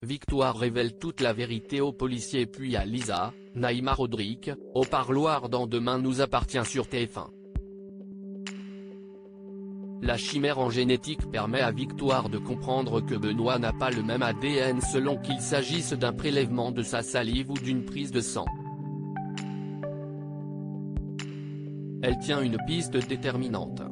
Victoire révèle toute la vérité aux policiers puis à Lisa, Naïma Rodrigue, au parloir dans Demain nous appartient sur TF1. La chimère en génétique permet à Victoire de comprendre que Benoît n'a pas le même ADN selon qu'il s'agisse d'un prélèvement de sa salive ou d'une prise de sang. Elle tient une piste déterminante.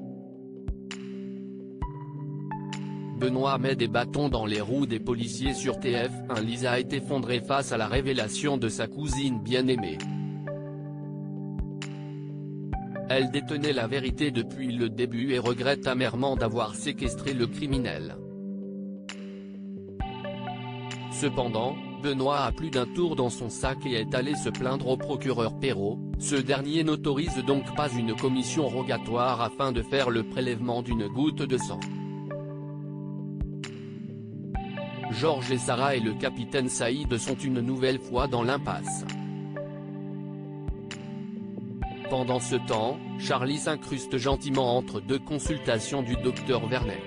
Benoît met des bâtons dans les roues des policiers sur TF1. Lisa est effondrée face à la révélation de sa cousine bien-aimée. Elle détenait la vérité depuis le début et regrette amèrement d'avoir séquestré le criminel. Cependant, Benoît a plus d'un tour dans son sac et est allé se plaindre au procureur Perrault. Ce dernier n'autorise donc pas une commission rogatoire afin de faire le prélèvement d'une goutte de sang. Georges et Sarah et le capitaine Saïd sont une nouvelle fois dans l'impasse. Pendant ce temps, Charlie s'incruste gentiment entre deux consultations du docteur Vernet.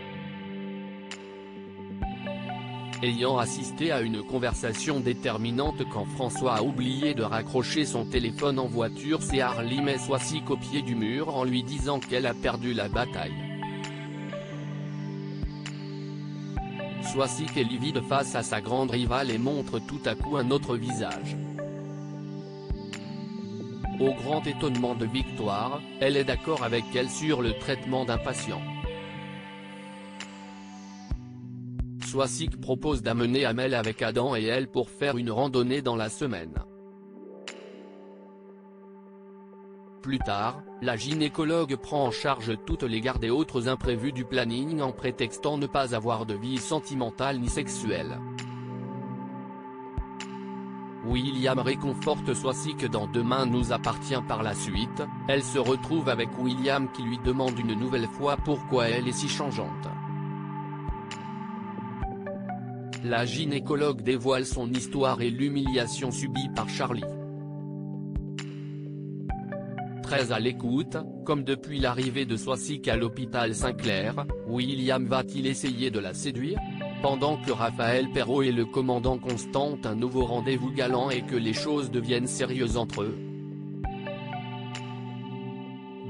Ayant assisté à une conversation déterminante quand François a oublié de raccrocher son téléphone en voiture, c'est Harley met Swazik au pied du mur en lui disant qu'elle a perdu la bataille. Swazik est livide face à sa grande rivale et montre tout à coup un autre visage. Au grand étonnement de Victoire, elle est d'accord avec elle sur le traitement d'un patient. Swazik propose d'amener Amel avec Adam et elle pour faire une randonnée dans la semaine. Plus tard, la gynécologue prend en charge toutes les gardes et autres imprévus du planning en prétextant ne pas avoir de vie sentimentale ni sexuelle. William réconforte Swazik dans Demain nous appartient par la suite, elle se retrouve avec William qui lui demande une nouvelle fois pourquoi elle est si changeante. La gynécologue dévoile son histoire et l'humiliation subie par Charlie. Très à l'écoute, comme depuis l'arrivée de Swazik à l'hôpital Saint-Clair, William va-t-il essayer de la séduire? Pendant que Raphaël Perrault et le commandant Constant ont un nouveau rendez-vous galant et que les choses deviennent sérieuses entre eux.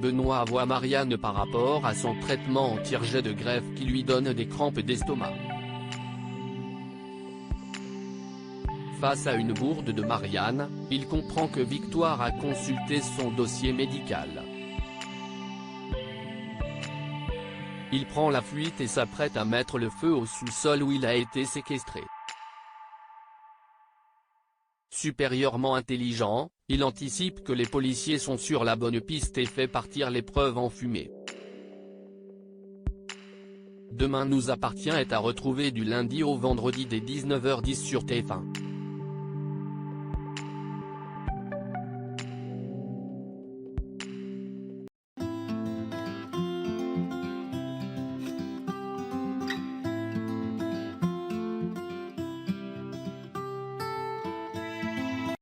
Benoît voit Marianne par rapport à son traitement anti-rejet de greffe qui lui donne des crampes d'estomac. Face à une bourde de Marianne, il comprend que Victoire a consulté son dossier médical. Il prend la fuite et s'apprête à mettre le feu au sous-sol où il a été séquestré. Supérieurement intelligent, il anticipe que les policiers sont sur la bonne piste et fait partir les preuves en fumée. Demain nous appartient est à retrouver du lundi au vendredi dès 19h10 sur TF1.